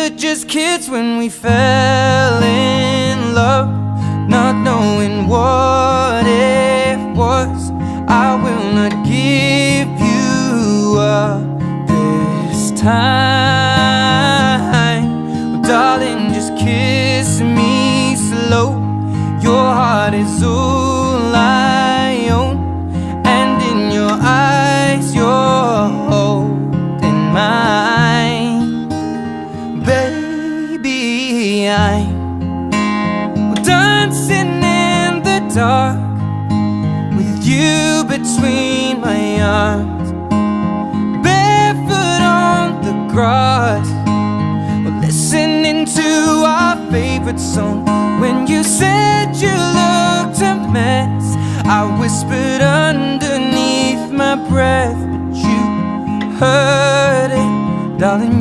were just kids when we fell in love, not knowing what it was. I will not give you up this time. Well, darling, just kiss me slow. Your heart is all I own, and in your eyes you're holding mine. Baby, I'm dancing in the dark with you between my arms, barefoot on the grass. We're listening to our favorite song. When you said you looked a mess, I whispered underneath my breath, but you heard it, darling.